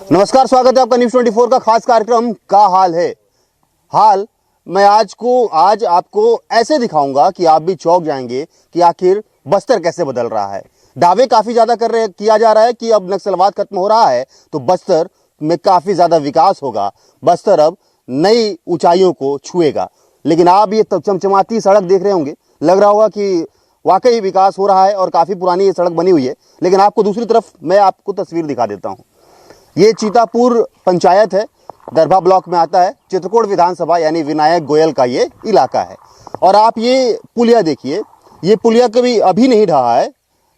नमस्कार, स्वागत है आपका न्यूज़ 24 का खास कार्यक्रम का हाल है। हाल मैं आज आपको ऐसे दिखाऊंगा कि आप भी चौंक जाएंगे कि आखिर बस्तर कैसे बदल रहा है। दावे काफी ज्यादा किया जा रहा है कि अब नक्सलवाद खत्म हो रहा है तो बस्तर में काफी ज्यादा विकास होगा, बस्तर अब नई ऊंचाइयों को छुएगा। लेकिन आप ये चमचमाती सड़क देख रहे होंगे, लग रहा होगा कि वाकई विकास हो रहा है और काफी पुरानी ये सड़क बनी हुई है। लेकिन आपको दूसरी तरफ मैं आपको तस्वीर दिखा देता हूँ। ये चीतापुर पंचायत है, दरभा ब्लॉक में आता है। चित्रकूट विधानसभा यानी विनायक गोयल का ये इलाका है। और आप ये पुलिया देखिए, ये पुलिया कभी अभी नहीं ढहा है।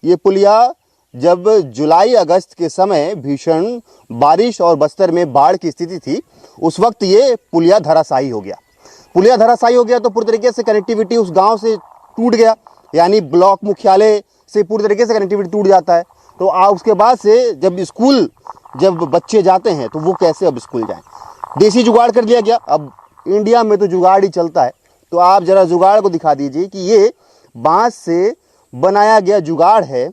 ये पुलिया जब जुलाई अगस्त के समय भीषण बारिश और बस्तर में बाढ़ की स्थिति थी, उस वक्त ये पुलिया धराशायी हो गया। पुलिया धराशायी हो गया तो पूरी तरीके से कनेक्टिविटी उस गांव से टूट गया, यानी ब्लॉक मुख्यालय से पूरी तरीके से कनेक्टिविटी टूट जाता है। तो उसके बाद से जब बच्चे जाते हैं तो वो कैसे अब स्कूल जाएं। देसी जुगाड़ कर दिया गया। अब इंडिया में तो जुगाड़ ही चलता है, तो आप जरा जुगाड़ को दिखा दीजिए कि ये बांस से बनाया गया जुगाड़ है।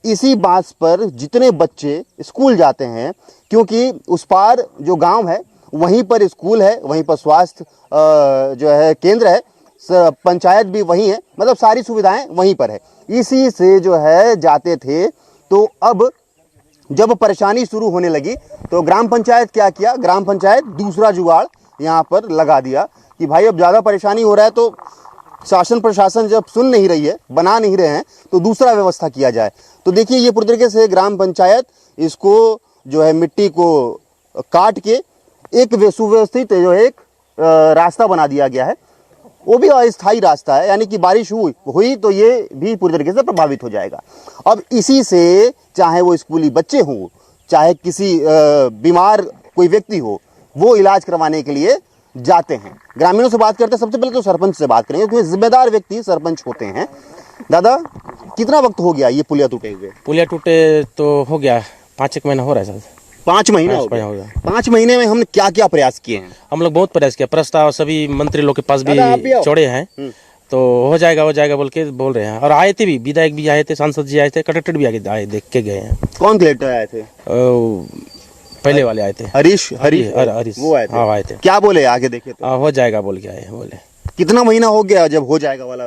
इसी बांस पर जितने बच्चे स्कूल जाते हैं, क्योंकि उस पार जो गांव है वहीं पर स्कूल है, वहीं पर स्वास्थ्य जो है केंद्र है, पंचायत भी वहीं है, मतलब सारी सुविधाएं वहीं पर है। इसी से जो है जाते थे। तो अब जब परेशानी शुरू होने लगी तो ग्राम पंचायत क्या किया, ग्राम पंचायत दूसरा जुगाड़ यहाँ पर लगा दिया कि भाई अब ज़्यादा परेशानी हो रहा है तो शासन प्रशासन जब सुन नहीं रही है, बना नहीं रहे हैं, तो दूसरा व्यवस्था किया जाए। तो देखिए ये पूरी तरीके से ग्राम पंचायत इसको जो है मिट्टी को काट के एक सुव्यवस्थित जो एक रास्ता बना दिया गया है। वो भी अस्थायी रास्ता है, यानी कि बारिश हुई तो ये भी पूरी तरीके से प्रभावित हो जाएगा। अब इसी से चाहे वो स्कूली बच्चे हों, चाहे किसी बीमार कोई व्यक्ति हो, वो इलाज करवाने के लिए जाते हैं। ग्रामीणों से बात करते हैं। सबसे पहले तो सरपंच से बात करेंगे, क्योंकि जिम्मेदार व्यक्ति सरपंच होते हैं। दादा, कितना वक्त हो गया ये पुलिया टूटे हुए? पुलिया टूटे तो हो गया 5 महीना हो रहा है सर। 5 महीने हो गया। 5 महीने में हमने क्या क्या प्रयास किए हैं? हम लोग बहुत प्रयास किया, प्रस्ताव सभी मंत्री लोग के पास भी चौड़े हैं, तो हो जाएगा बोल के बोल रहे हैं। और आए थे भी, विधायक भी आए थे, सांसद जी आए थे, कलेक्टर भी आए, देख के गए हैं। कौन कलेक्टर आए थे? पहले वाले आए थे, हरीश वो आए थे। हाँ, आए थे। क्या बोले आगे देखे तो? हो जाएगा बोल के आए हैं, बोले। कितना महीना हो गया जब हो जाएगा वाला?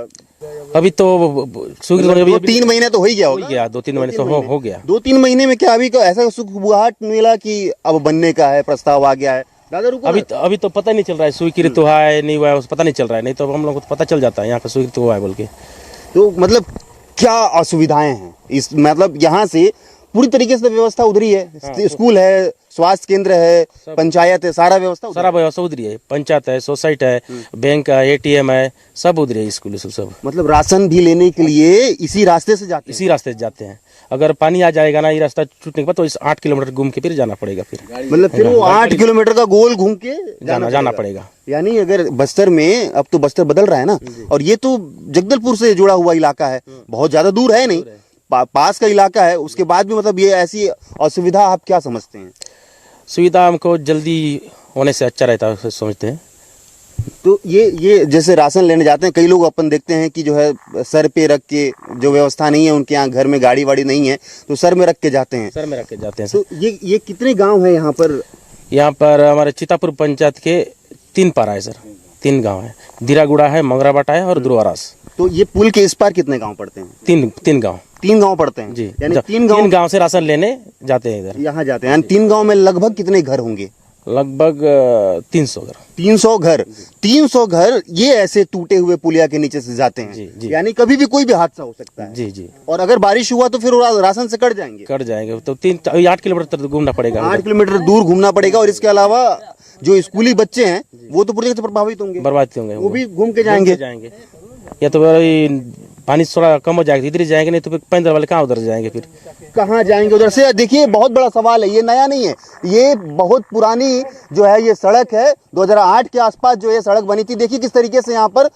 अभी तो 2-3 महीने तो हो ही गया होगा। 2-3 महीने तो हो गया। 2-3 महीने में क्या अभी को ऐसा सुखबुहाट मिला कि अब बनने का है, प्रस्ताव आ गया है? दादा रुको, अभी तो पता नहीं चल रहा है स्वीकृत हुआ है नहीं हुआ है, पता नहीं चल रहा है। नहीं तो हम लोग को पता चल जाता है यहाँ का स्वीकृत हुआ है बोल के। तो मतलब क्या असुविधाएं हैं इस, मतलब यहाँ से पूरी तरीके से व्यवस्था उधरी है। हाँ, स्कूल है, स्वास्थ्य केंद्र है, पंचायत है, सारा व्यवस्था उधरी है। पंचायत है, सोसाइटी है, बैंक है, ATM है, सब उधरी है। स्कूल सब मतलब राशन भी लेने के लिए इसी रास्ते से जाते हैं। अगर पानी आ जाएगा ना ये रास्ता टूटने के बाद, तो इस 8 किलोमीटर घूम के फिर जाना पड़ेगा। मतलब फिर वो 8 किलोमीटर का गोल घूम के जाना पड़ेगा। यानी अगर बस्तर में, अब तो बस्तर बदल रहा है ना, और ये तो जगदलपुर से जुड़ा हुआ इलाका है, बहुत ज्यादा दूर है नहीं, पास का इलाका है। उसके बाद भी मतलब ये ऐसी असुविधा आप क्या समझते हैं? सुविधा हमको जल्दी होने से अच्छा रहता है समझते हैं। तो ये जैसे राशन लेने जाते हैं, कई लोग अपन देखते हैं कि जो है सर पे रख के, जो व्यवस्था नहीं है उनके यहाँ, घर में गाड़ी वाड़ी नहीं है तो सर में रख के जाते हैं। तो ये कितने गांव है यहाँ पर? यहाँ पर हमारे चितापुर पंचायत के 3 पारा है सर, 3 गांव है। दिरागुड़ा है, मंगराबाटा है और दुर्वारास। तो ये पुल के इस पार कितने गांव पड़ते हैं? 3 गांव। 3 गांव पड़ते हैं जी। यानी 3 गांव से राशन लेने जाते हैं इधर, यहाँ जाते हैं। 3 गांव में लगभग कितने घर होंगे? लगभग 300 घर। 300 घर ये ऐसे टूटे हुए पुलिया के नीचे से जाते हैं। जी। यानी कभी भी कोई भी हादसा हो सकता है। जी। और अगर बारिश हुआ तो फिर राशन से कट जाएंगे। तो 8 किलोमीटर तक घूमना पड़ेगा। 8 किलोमीटर दूर घूमना पड़ेगा। और इसके अलावा जो स्कूली बच्चे हैं वो तो पूरी तरह से प्रभावित होंगे, वो भी घूम के जाएंगे। या तो पानी थोड़ा कम हो जाएगा इधर जाएंगे, नहीं तो फिर पैदल वाले कहाँ उधर जाएंगे, फिर कहाँ जाएंगे उधर से? देखिए बहुत बड़ा सवाल है, ये नया नहीं है, ये बहुत पुरानी जो है ये सड़क है। 2008 के आसपास जो ये सड़क बनी थी। देखिए किस तरीके से यहाँ पर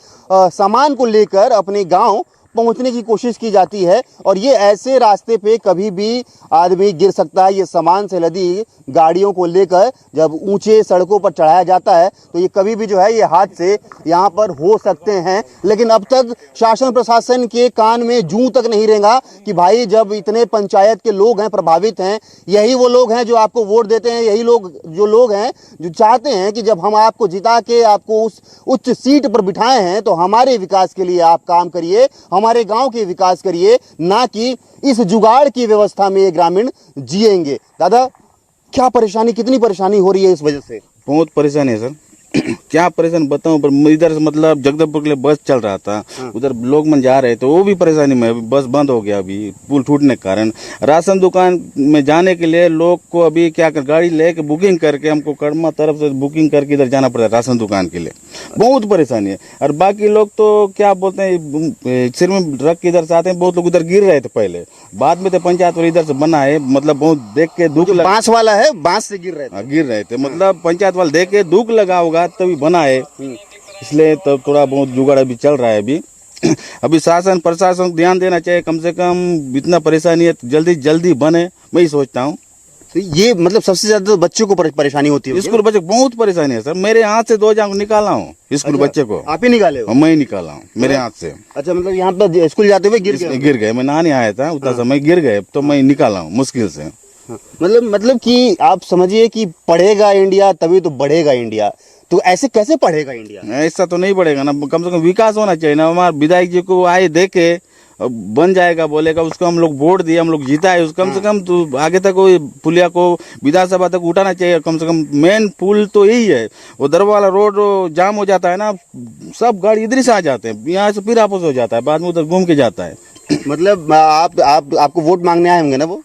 सामान को लेकर अपने गांव पहुंचने की कोशिश की जाती है। और ये ऐसे रास्ते पे कभी भी आदमी गिर सकता है। ये सामान से लदी गाड़ियों को लेकर जब ऊंचे सड़कों पर चढ़ाया जाता है तो ये कभी भी जो है ये हादसे यहाँ पर हो सकते हैं। लेकिन अब तक शासन प्रशासन के कान में जूं तक नहीं रेंगा कि भाई जब इतने पंचायत के लोग हैं, प्रभावित हैं, यही वो लोग हैं जो आपको वोट देते हैं, यही लोग हैं जो चाहते हैं कि जब हम आपको जिता के आपको उस उच्च सीट पर बिठाए हैं तो हमारे विकास के लिए आप काम करिए, हमारे गांव के विकास करिए, ना कि इस जुगाड़ की व्यवस्था में ये ग्रामीण जिएंगे। दादा, क्या परेशानी, कितनी परेशानी हो रही है इस वजह से? बहुत परेशानी है सर। क्या परेशान बताऊं, पर इधर से मतलब जगदलपुर के लिए बस चल रहा था, उधर लोग मन जा रहे तो वो भी परेशानी में, बस बंद हो गया अभी पुल टूटने के कारण। राशन दुकान में जाने के लिए लोग को अभी क्या कर, गाड़ी लेके बुकिंग करके हमको कड़मा तरफ से बुकिंग करके इधर जाना पड़ता है राशन दुकान के लिए। बहुत परेशानी है। और बाकी लोग तो क्या बोलते हैं, सिर में रख के इधर से आते हैं। बहुत लोग उधर गिर रहे थे पहले, बाद में तो पंचायत वाले इधर से बना है, मतलब बहुत देख के दुख लगा। बांस वाला है, बांस से गिर रहे थे, मतलब पंचायत वाले देख के दुख लगा होगा तभी बना है, इसलिए तो थोड़ा बहुत जुगाड़ अभी चल रहा है। अभी शासन प्रशासन ध्यान देना चाहिए, कम से कम इतना परेशानी है तो जल्दी जल्दी बने, मैं ही सोचता हूँ। तो ये मतलब सबसे ज्यादा तो बच्चों को परेशानी होती है। स्कूल बच्चे को बहुत परेशानी है सर। मेरे हाथ से 2 जान निकाला हूँ स्कूल बच्चे को। आप ही निकाले हो? मैं ही निकाला हूँ मेरे हाथ से। अच्छा, मतलब यहाँ पर स्कूल जाते हुए गिर गए। मैं नहाने आया था, उतना समय गिर गए तो मैं निकाला हूँ मुश्किल से। मतलब कि आप समझिए कि पढ़ेगा इंडिया तभी तो बढ़ेगा इंडिया। तो ऐसे कैसे पढ़ेगा इंडिया? ऐसा तो नहीं बढ़ेगा ना, कम से कम विकास होना चाहिए ना। हमारे विधायक जी को आए देखे बन जाएगा बोलेगा, उसको हम लोग वोट दिए, हम लोग जीता है, कम से कम तो आगे तक वो पुलिया को विधानसभा तक उठाना चाहिए। कम से कम मेन पुल तो यही है। वो दर वाला रोड जाम हो जाता है ना, सब गाड़ी इधर से आ जाते हैं, यहाँ से फिर आपस हो जाता है, बाद में उधर घूम के जाता है। मतलब आपको वोट मांगने आए होंगे ना? वो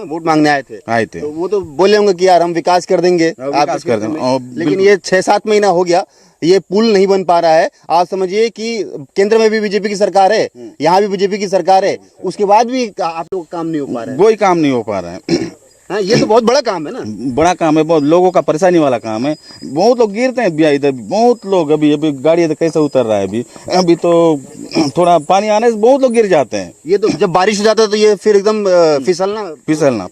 वोट मांगने आए थे तो वो तो बोले होंगे कि यार हम विकास कर देंगे, विकास कर देंगे। लेकिन ये 6-7 महीना हो गया, ये पुल नहीं बन पा रहा है। आप समझिए कि केंद्र में भी बीजेपी की सरकार है, यहाँ भी बीजेपी की सरकार है, उसके बाद भी आप लोग काम नहीं हो पा रहा है। कोई काम नहीं हो पा रहा है। हाँ, ये तो बहुत बड़ा काम है ना। बड़ा काम है, बहुत लोगों का परेशानी वाला काम है। बहुत लोग गिरते हैं भैया इधर, बहुत लोग अभी गाड़ी तो कैसे उतर रहा है अभी तो थोड़ा पानी आने से बहुत लोग गिर जाते हैं। ये तो जब बारिश हो जाता है तो ये फिर एकदम फिसलना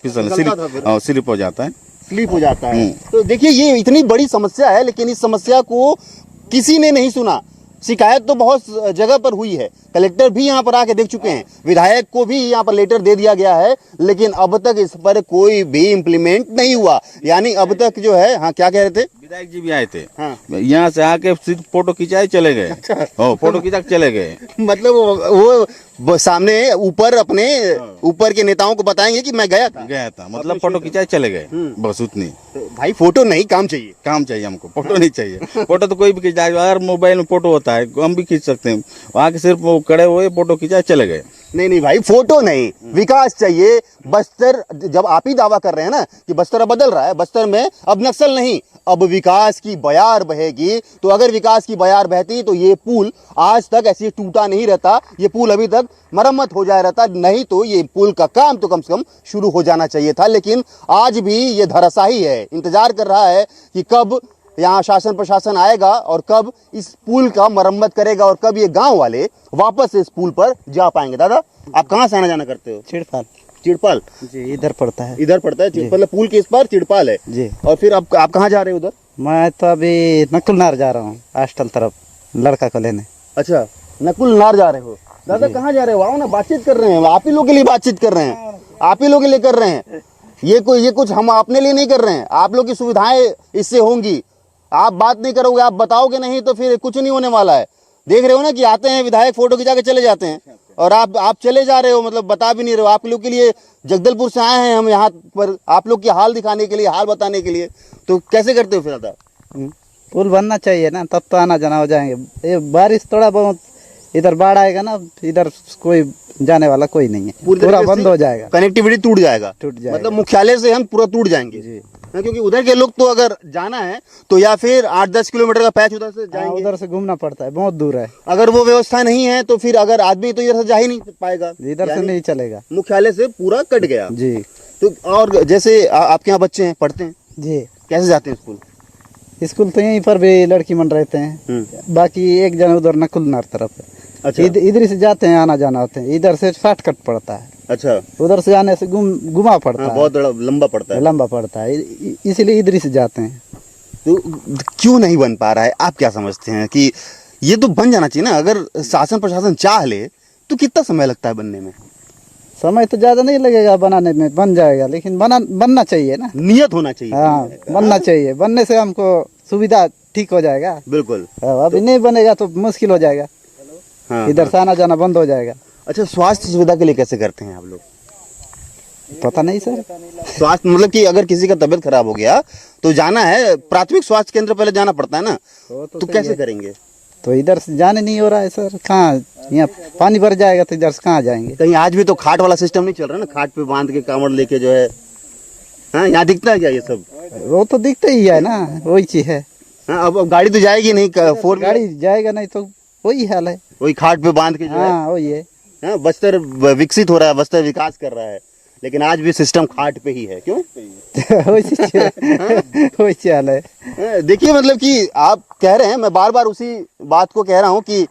स्लिप हो जाता है, स्लिप हो जाता है। तो देखिए ये इतनी बड़ी समस्या है, लेकिन इस समस्या को किसी ने नहीं सुना। शिकायत तो बहुत जगह पर हुई है, कलेक्टर भी यहाँ पर आके देख चुके हैं, विधायक को भी यहाँ पर लेटर दे दिया गया है, लेकिन अब तक इस पर कोई भी इम्प्लीमेंट नहीं हुआ। यानी अब तक जो है, हाँ क्या कह रहे थे? विधायक जी भी आए थे, हाँ, यहाँ से आके सिर्फ फोटो खिंचाए चले गए। फोटो खिंचा चले गए। मतलब वो सामने ऊपर अपने ऊपर के नेताओं को बताएंगे कि मैं गया था, मतलब फोटो खिंचाए चले गए, बस उतनी। तो भाई फोटो नहीं, काम चाहिए हमको, फोटो नहीं चाहिए। फोटो तो कोई भी खींचा, अगर मोबाइल में फोटो होता है हम भी खींच सकते हैं, वहाँ के सिर्फ वो खड़े हुए फोटो खिंचाए चले गए। नहीं भाई, फोटो नहीं, विकास चाहिए। बस्तर, जब आप ही दावा कर रहे हैं ना कि बस्तर अब बदल रहा है, बस्तर में अब नक्सल नहीं, अब विकास की बयार बहेगी। तो अगर विकास की बयार बहती तो ये पुल आज तक ऐसे टूटा नहीं रहता, ये पुल अभी तक मरम्मत हो जाया रहता। नहीं तो ये पुल का काम तो कम से कम शुरू हो जाना चाहिए था। लेकिन आज भी ये धराशायी है, इंतजार कर रहा है कि कब यहाँ शासन प्रशासन आएगा और कब इस पुल का मरम्मत करेगा और कब ये गांव वाले वापस इस पुल पर जा पाएंगे। दादा, आप कहाँ से आना जाना करते हो? चिड़पाल जी, इधर पड़ता है। इधर पड़ता है मतलब पुल के इस पार चिड़पाल है जी। और फिर आप कहाँ जा रहे हो उधर? मैं तो अभी नकुलनार जा रहा हूँ, हॉस्टल तरफ लड़का को लेने। अच्छा, नकुलनार जा रहे हो। दादा कहाँ जा रहे हो? आओ ना, बातचीत कर रहे हैं, आप ही लोग के लिए बातचीत कर रहे हैं, आप ही लोग के लिए कर रहे हैं। ये कुछ हम अपने लिए नहीं कर रहे हैं, आप लोग की सुविधाएं इससे होंगी। आप बात नहीं करोगे, आप बताओगे नहीं तो फिर कुछ नहीं होने वाला है। देख रहे हो ना कि आते हैं विधायक, फोटो खिंचा के चले जाते हैं और आप चले जा रहे हो, मतलब बता भी नहीं रहे हो। आप लोग के लिए जगदलपुर से आए हैं हम यहाँ पर, आप लोग की हाल दिखाने के लिए, हाल बताने के लिए। तो कैसे करते हो फिर? दादा पुल बनना चाहिए ना, तब तो आना जाना हो जाएंगे। ये बारिश थोड़ा बहुत इधर बाढ़ आएगा ना, इधर कोई जाने वाला कोई नहीं है, पूरा बंद हो जाएगा, कनेक्टिविटी टूट जाएगा, मतलब मुख्यालय से हम पूरा टूट जाएंगे जी। क्योंकि उधर के लोग तो अगर जाना है तो या फिर 8-10 किलोमीटर का पैच उधर से जाएंगे, उधर से घूमना पड़ता है, बहुत दूर है। अगर वो व्यवस्था नहीं है तो फिर अगर आदमी तो इधर से जा ही नहीं पाएगा, इधर से नहीं चलेगा, मुख्यालय से पूरा कट गया जी। तो और जैसे आपके यहाँ बच्चे हैं, पढ़ते हैं जी, कैसे जाते हैं स्कूल? स्कूल तो यहीं पर भी लड़की मन रहते हैं, बाकी एक जन उधर नकुलनार तरफ है। अच्छा। इधर से जाते हैं, आना जाना होते हैं, इधर से शॉर्टकट पड़ता है, अच्छा। उधर से आने से घुमा पड़ता हाँ, है, बहुत बड़ा लंबा पड़ता है। लंबा पड़ता है, इसलिए इधर से जाते हैं। तो क्यों नहीं बन पा रहा है, आप क्या समझते हैं कि ये तो बन जाना चाहिए ना? अगर शासन प्रशासन चाह ले तो कितना समय लगता है बनने में? समय तो ज्यादा नहीं लगेगा बनाने में, बन जाएगा, लेकिन बनना चाहिए ना। नियत होना चाहिए। हाँ, बनना चाहिए, बनने से हमको सुविधा ठीक हो जाएगा। बिल्कुल। अभी नहीं बनेगा तो मुश्किल हो जाएगा, हाँ, इधर से आना जाना बंद हो जाएगा। अच्छा, स्वास्थ्य सुविधा के लिए कैसे करते हैं आप लोग? पता नहीं सर। स्वास्थ्य मतलब कि अगर किसी का तबीयत खराब हो गया तो जाना है प्राथमिक स्वास्थ्य केंद्र, पहले जाना पड़ता है ना। तो कैसे करेंगे? तो इधर से जाने नहीं हो रहा है सर, कहाँ, यहाँ पानी भर जाएगा तो इधर से कहाँ जाएंगे? कहीं आज भी तो खाट वाला सिस्टम नहीं चल रहा ना, खाट पे बांध के कांवड़ लेके जो है। हाँ, यहाँ दिखता है क्या ये सब? वो तो दिखता ही है ना, वही चीज है। हाँ, अब गाड़ी तो जाएगी नहीं, फोर गाड़ी जाएगा नहीं तो वही हाल है। वही खाट पे बांध के जो है। हाँ वही है। हाँ, बस्तर विकसित हो रहा है, बस्तर विकास कर रहा है, लेकिन आज भी सिस्टम खाट पे ही है। क्यों? वही हाल है। देखिए, मतलब कि आप कह रहे हैं, मैं बार बार उसी बात को कह रहा हूँ कि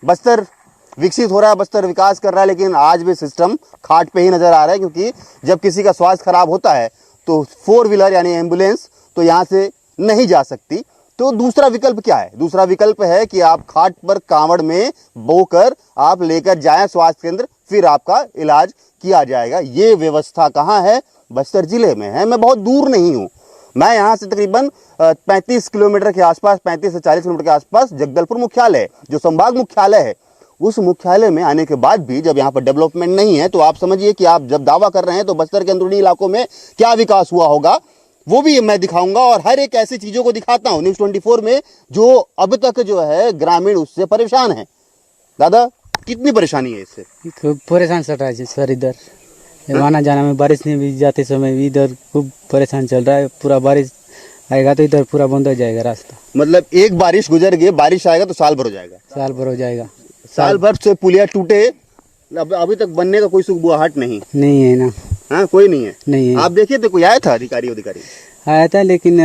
बस्तर विकसित हो रहा है, बस्तर विकास कर रहा है, लेकिन आज भी सिस्टम खाट पे ही नजर आ रहा है। क्योंकि जब किसी का स्वास्थ्य खराब होता है तो 4 व्हीलर यानी एम्बुलेंस तो यहाँ से नहीं जा सकती। तो दूसरा विकल्प क्या है? दूसरा विकल्प है कि आप खाट पर कांवड़ में बोकर आप लेकर जाएं स्वास्थ्य केंद्र, फिर आपका इलाज किया जाएगा। ये व्यवस्था कहाँ है? बस्तर जिले में है। मैं बहुत दूर नहीं हूँ, मैं यहाँ से तकरीबन 35 किलोमीटर के आसपास, 35 से 40 किलोमीटर के आसपास जगदलपुर मुख्यालय जो संभाग मुख्यालय है, उस मुख्यालय में आने के बाद भी जब यहाँ पर डेवलपमेंट नहीं है तो आप समझिए कि आप जब दावा कर रहे हैं तो बस्तर के अंदरूनी इलाकों में क्या विकास हुआ होगा वो भी मैं दिखाऊंगा। और हर एक ऐसी चीजों को दिखाता हूँ न्यूज़ 24 में जो अब तक जो है ग्रामीण उससे परेशान है। दादा, कितनी परेशानी है इससे? खूब परेशान चल रहा है सर, इधर आना जाना में बारिश नहीं भी जाते समय भी इधर खूब परेशान चल रहा है। पूरा बारिश आएगा तो इधर पूरा बंद हो जाएगा रास्ता। मतलब एक बारिश गुजर गई, बारिश आएगा तो साल भर हो जाएगा। साल भर हो जाएगा। साल भर से पुलिया टूटे, अभी तक बनने का कोई सुखबुआहट नहीं है ना। हाँ, कोई नहीं है। नहीं है। आप देखिए तो कोई आया था अधिकारी? आया था, लेकिन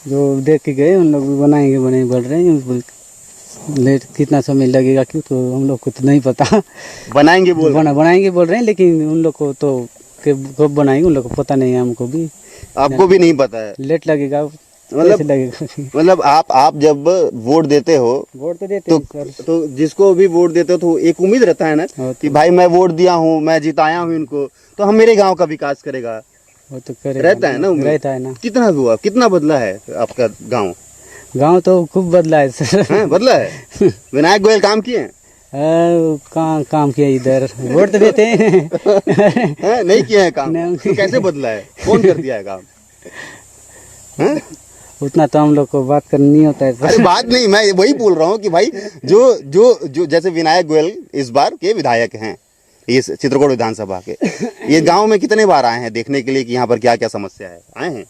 जो देख के गए उन लोग भी बनाएंगे बोल रहे हैं। लेट कितना समय लगेगा क्यों तो हम लोग को तो नहीं पता। बनाएंगे बोल रहे हैं, लेकिन उन लोग को तो कब बनाएंगे उन लोग को पता नहीं है, हमको भी। आपको भी नहीं पता है? लेट लगेगा, मतलब आप जब वोट देते हो, वोट तो देते हैं सर। तो जिसको भी वोट देते हो तो एक उम्मीद रहता है ना कि भाई मैं वोट दिया हूँ, मैं जिताया हूँ इनको, तो हम मेरे गांव का विकास करेगा। वो तो करेगा, रहता है ना उम्मीद। रहता है ना। कितना हुआ, कितना बदला है आपका गांव? गांव तो खूब बदला है सर। बदला है। विनायक गोयल काम किए हैं? कहाँ काम किया इधर, वोट तो देते हैं। नहीं किए हैं काम? तो कैसे बदला है? कौन कर दिया है काम? उतना तो हम लोग को बात करनी नहीं होता है। अरे बात नहीं, मैं वही बोल रहा हूँ कि भाई जो जैसे विनायक गोयल इस बार के विधायक हैं इस चित्रकूट विधानसभा के, ये गांव में कितने बार आए हैं देखने के लिए कि यहाँ पर क्या क्या समस्या है? आए हैं?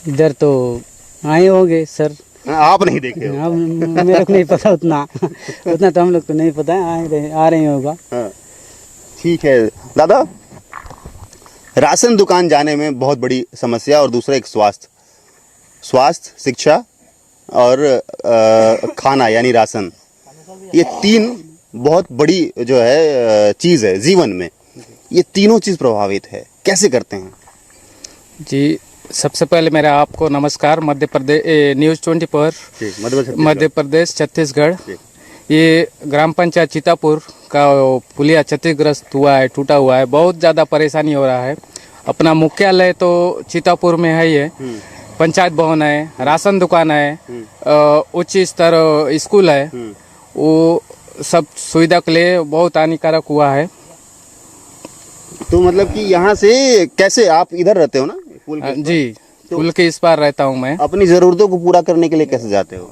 इधर तो आए होंगे सर। आप नहीं देखे हो? अब मेरे को नहीं पता उतना तो हम लोग को नहीं पता है, आ रहे होगा। हाँ, ठीक है। दादा, राशन दुकान जाने में बहुत बड़ी समस्या, और दूसरा एक स्वास्थ्य, शिक्षा और खाना यानी राशन, ये 3 बहुत बड़ी जो है चीज़ है जीवन में। ये तीनों चीज़ प्रभावित है, कैसे करते हैं? जी, सबसे पहले मेरा आपको नमस्कार। मध्य प्रदेश न्यूज़ 24 मध्य प्रदेश छत्तीसगढ़, ये ग्राम पंचायत चितापुर का पुलिया क्षतिग्रस्त हुआ है, टूटा हुआ है, बहुत ज़्यादा परेशानी हो रहा है। अपना मुख्यालय तो चितापुर में है, ये पंचायत भवन है, राशन दुकान है, उच्च स्तर स्कूल है, वो सब सुविधा के लिए बहुत हानिकारक हुआ है। तो मतलब कि यहाँ से कैसे, आप इधर रहते हो ना पुल के? जी, पुल के इस पार रहता हूँ मैं। अपनी ज़रूरतों को पूरा करने के लिए कैसे जाते हो?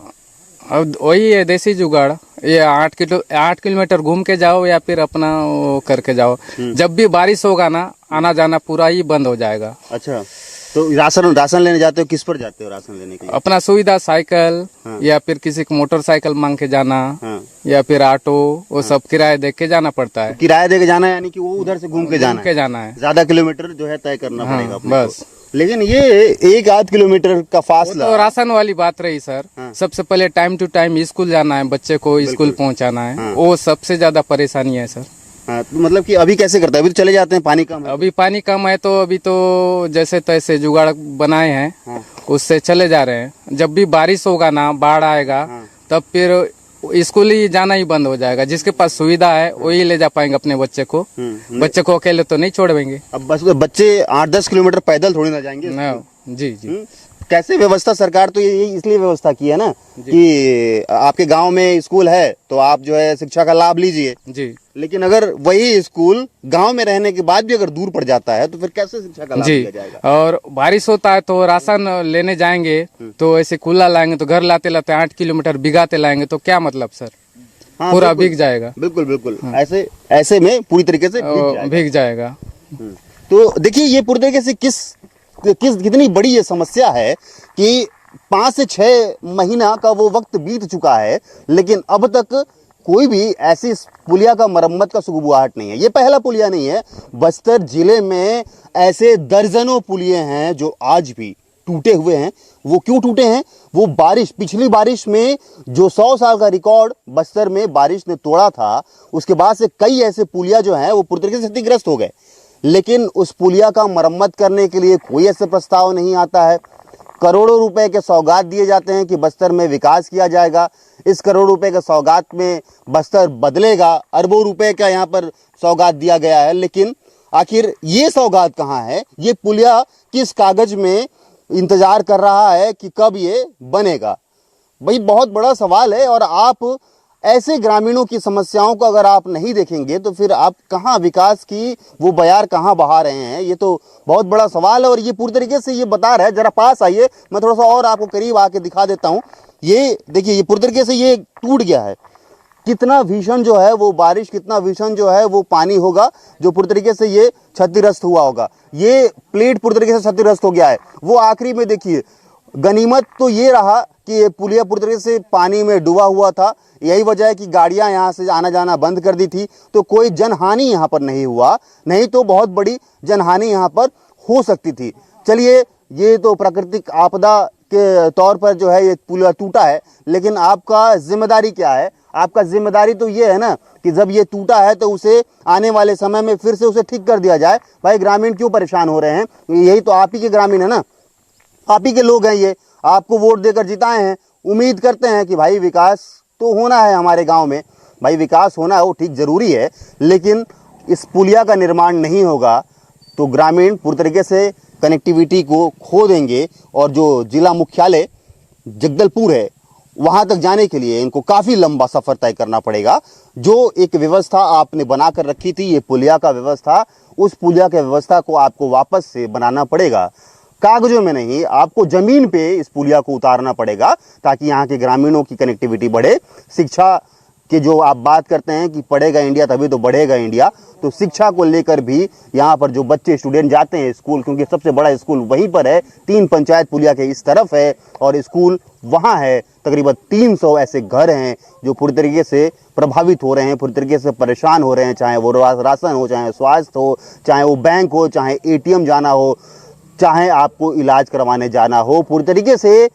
अब वही है देसी जुगाड़, ये 8 किलोमीटर घूम के जाओ या फिर अपना वो करके जाओ। जब भी बारिश होगा ना, आना जाना पूरा ही बंद हो जाएगा। अच्छा, तो राशन लेने जाते हो, किस पर जाते हो राशन लेने के लिए? अपना सुविधा साइकिल, या फिर किसी को मोटरसाइकिल मांग के जाना, या फिर ऑटो, वो सब किराया दे के जाना पड़ता है। किराया दे के जाना है, यानी कि वो उधर से घूम के जाना है। है ज्यादा किलोमीटर जो है तय करना पड़ेगा अपने बस को। लेकिन ये 1-8 किलोमीटर का फासला तो राशन वाली बात रही सर। सबसे पहले टाइम टू टाइम स्कूल जाना है, बच्चे को स्कूल पहुंचाना है, वो सबसे ज्यादा परेशानी है सर। हाँ, तो मतलब कि अभी कैसे करता है? अभी तो चले जाते हैं, पानी कम है। अभी पानी कम है तो अभी तो जैसे तैसे जुगाड़ बनाए हैं, उससे चले जा रहे हैं। जब भी बारिश होगा ना, बाढ़ आएगा, तब फिर स्कूल ही जाना ही बंद हो जाएगा। जिसके पास सुविधा है वही ले जा पाएंगे अपने बच्चे को। बच्चे को अकेले तो नहीं छोड़ेंगे। अब बस बच्चे 8-10 किलोमीटर पैदल थोड़ी ना जाएंगे। ना, जी जी। कैसे व्यवस्था? सरकार तो ये इसलिए व्यवस्था की है ना कि आपके गांव में स्कूल है तो आप जो है शिक्षा का लाभ लीजिए जी लेकिन अगर वही स्कूल गांव में रहने के बाद भी अगर दूर पड़ जाता है तो फिर कैसे शिक्षा का लाभ जी। लिया जाएगा? और बारिश होता है तो राशन लेने जाएंगे तो ऐसे खुला लाएंगे तो घर लाते लाते 8 किलोमीटर भिगाते लाएंगे तो क्या मतलब सर? हाँ, पूरा बिल्कुल, भीग जाएगा। बिल्कुल बिल्कुल। ऐसे में पूरी तरीके से भीग जाएगा। तो देखिए ये पूरी तरीके से कितनी बड़ी ये समस्या है कि 5 से 6 महीना का वो वक्त बीत चुका है लेकिन अब तक कोई भी ऐसी पुलिया का मरम्मत का सुगबुगाहट नहीं है। ये पहला पुलिया नहीं है, बस्तर जिले में ऐसे दर्जनों पुलिये हैं जो आज भी टूटे हुए हैं। वो क्यों टूटे हैं? वो पिछली बारिश में जो 100 साल का रिकॉर्ड बस्तर में बारिश ने तोड़ा था, उसके बाद से कई ऐसे पुलिया जो हैं वो पूरी तरीके से क्षतिग्रस्त हो गए। लेकिन उस पुलिया का मरम्मत करने के लिए कोई ऐसे प्रस्ताव नहीं आता है। करोड़ों रुपए के सौगात दिए जाते हैं कि बस्तर में विकास किया जाएगा, इस करोड़ रुपए के सौगात में बस्तर बदलेगा, अरबों रुपए का यहाँ पर सौगात दिया गया है। लेकिन आखिर ये सौगात कहाँ है? ये पुलिया किस कागज में इंतजार कर रहा है कि कब ये बनेगा? भाई बहुत बड़ा सवाल है। और आप ऐसे ग्रामीणों की समस्याओं को अगर आप नहीं देखेंगे तो फिर आप कहाँ विकास की वो बयार कहाँ बहा रहे हैं? ये तो बहुत बड़ा सवाल है। और ये पूरी तरीके से ये बता रहा है, जरा पास आइए, मैं थोड़ा सा और आपको करीब आके दिखा देता हूँ। ये देखिए, ये पूरी तरीके से ये टूट गया है। कितना भीषण जो है वो बारिश, कितना भीषण जो है वो पानी होगा जो पूरी तरीके से ये क्षतिग्रस्त हुआ होगा। ये प्लेट पूरी तरीके से क्षतिग्रस्त हो गया है। वो आखिरी में देखिए, गनीमत तो ये रहा कि ये पुलिया पूरी तरीके से पानी में डूबा हुआ था। यही वजह है कि गाड़ियां यहाँ से आना जाना बंद कर दी थी, तो कोई जनहानि यहाँ पर नहीं हुआ, नहीं तो बहुत बड़ी जनहानि यहाँ पर हो सकती थी। चलिए, ये तो प्राकृतिक आपदा के तौर पर जो है ये पुलिया टूटा है, लेकिन आपका जिम्मेदारी क्या है? आपका जिम्मेदारी तो ये है ना कि जब ये टूटा है तो उसे आने वाले समय में फिर से उसे ठीक कर दिया जाए। भाई ग्रामीण क्यों परेशान हो रहे हैं? यही तो आप ही के ग्रामीण है ना, आप ही के लोग हैं, ये आपको वोट देकर जिताए हैं। उम्मीद करते हैं कि भाई विकास तो होना है हमारे गांव में। भाई विकास होना है वो ठीक जरूरी है, लेकिन इस पुलिया का निर्माण नहीं होगा तो ग्रामीण पूरी तरीके से कनेक्टिविटी को खो देंगे। और जो जिला मुख्यालय जगदलपुर है वहां तक जाने के लिए इनको काफी लंबा सफर तय करना पड़ेगा। जो एक व्यवस्था आपने बनाकर रखी थी, ये पुलिया का व्यवस्था, उस पुलिया के व्यवस्था को आपको वापस से बनाना पड़ेगा। कागजों में नहीं, आपको जमीन पे इस पुलिया को उतारना पड़ेगा ताकि यहाँ के ग्रामीणों की कनेक्टिविटी बढ़े। शिक्षा के जो आप बात करते हैं कि पढ़ेगा इंडिया तभी तो बढ़ेगा इंडिया, तो शिक्षा को लेकर भी यहाँ पर जो बच्चे स्टूडेंट जाते हैं स्कूल, क्योंकि सबसे बड़ा स्कूल वहीं पर है, 3 पंचायत पुलिया के इस तरफ है और स्कूल वहाँ है। तकरीबन 300 ऐसे घर हैं जो पूरी तरीके से प्रभावित हो रहे हैं, पूरी तरीके से परेशान हो रहे हैं, चाहे वो राशन हो, चाहे स्वास्थ्य हो, चाहे वो बैंक हो, चाहे ATM जाना हो, चाहे आपको इलाज करवाने जाना हो। पूरी तरीके से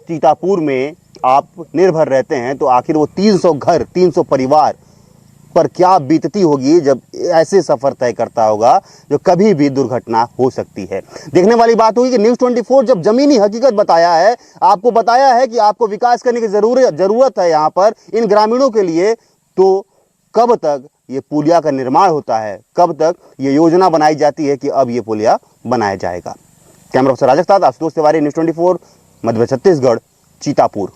चीतापुर में आप निर्भर रहते हैं, तो आखिर वो 300 घर, 300 परिवार पर क्या बीतती होगी जब ऐसे सफर तय करता होगा जो कभी भी दुर्घटना हो सकती है। देखने वाली बात होगी कि न्यूज़ 24 जब जमीनी हकीकत बताया है, आपको बताया है कि आपको विकास करने की जरूरत है यहाँ पर इन ग्रामीणों के लिए, तो कब तक ये पुलिया का निर्माण होता है, कब तक ये योजना बनाई जाती है कि अब ये पुलिया बनाया जाएगा। कैमरा पर्सन राजक साथ आशुतोष तिवारी, न्यूज़ 24 मध्य छत्तीसगढ़, चीतापुर।